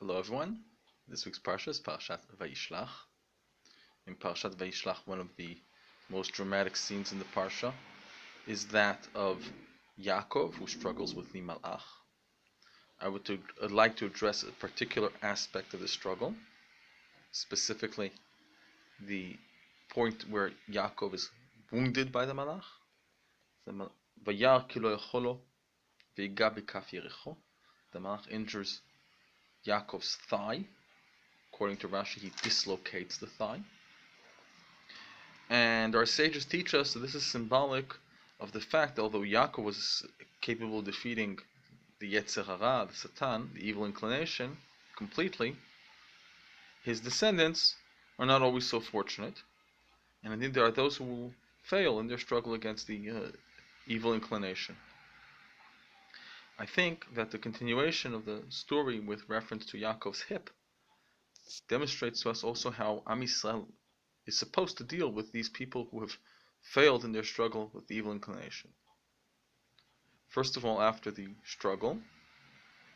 Hello everyone. This week's parsha is Parshat Vayishlach. In Parshat Vayishlach, one of the most dramatic scenes in the parsha is that of Yaakov, who struggles with the Malach. I'd like to address a particular aspect of the struggle, specifically the point where Yaakov is wounded by the Malach. Vayar ki lo yacholo v'yiga b'kaf yericho. The Malach injures Yaakov's thigh. According to Rashi, he dislocates the thigh. And our sages teach us that this is symbolic of the fact that although Yaakov was capable of defeating the Yetzer Hara, the Satan, the evil inclination, completely, his descendants are not always so fortunate. And indeed there are those who will fail in their struggle against the evil inclination. I think that the continuation of the story with reference to Yaakov's hip demonstrates to us also how Am Yisrael is supposed to deal with these people who have failed in their struggle with the evil inclination. First of all, after the struggle,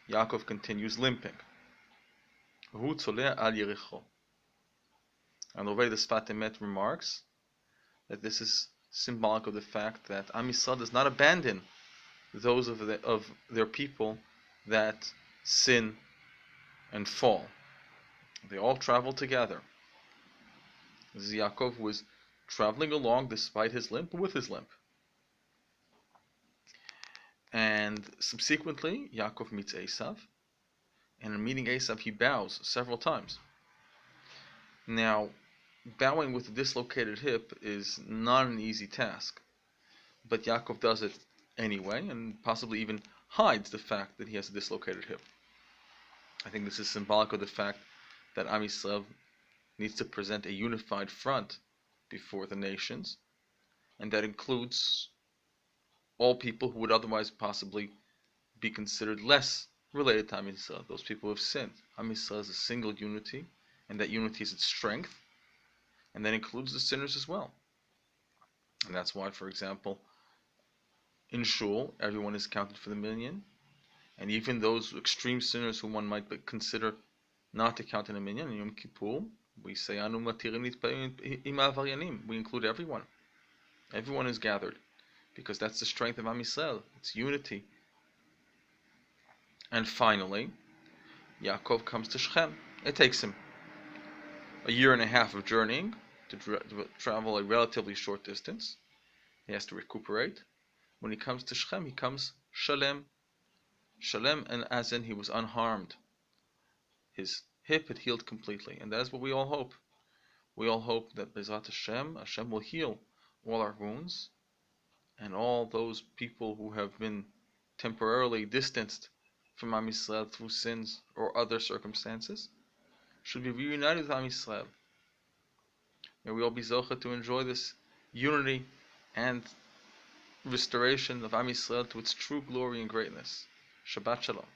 Yaakov continues limping. Hu tzoleh al Yericho. And already the Sfat Emet remarks that this is symbolic of the fact that Am Yisrael does not abandon those of their people that sin and fall. They all travel together. This is Yaakov who is traveling along despite his limp, with his limp. And subsequently, Yaakov meets Esav, and in meeting Esav, he bows several times. Now, bowing with a dislocated hip is not an easy task, but Yaakov does it anyway, and possibly even hides the fact that he has a dislocated hip. I think this is symbolic of the fact that Am Yisrael needs to present a unified front before the nations, and that includes all people who would otherwise possibly be considered less related to Am Yisrael, those people who have sinned. Am Yisrael is a single unity, and that unity is its strength, and that includes the sinners as well. And that's why, for example, in Shul, everyone is counted for the minyan, and even those extreme sinners who one might consider not to count in a minyan, in Yom Kippur, we say Anu matirim nitpa'im im avaryanim. We include everyone. Everyone is gathered, because that's the strength of Am Yisrael. It's unity. And finally, Yaakov comes to Shechem. It takes him a year and a half of journeying to travel a relatively short distance. He has to recuperate. When he comes to Shechem, he comes Shalem. Shalem, and as in he was unharmed. His hip had healed completely, and that is what we all hope. We all hope that B'ezrat Hashem will heal all our wounds, and all those people who have been temporarily distanced from Am Yisrael through sins or other circumstances should be reunited with Am Yisrael. May we all be zocheh to enjoy this unity and restoration of Am Yisrael to its true glory and greatness. Shabbat Shalom.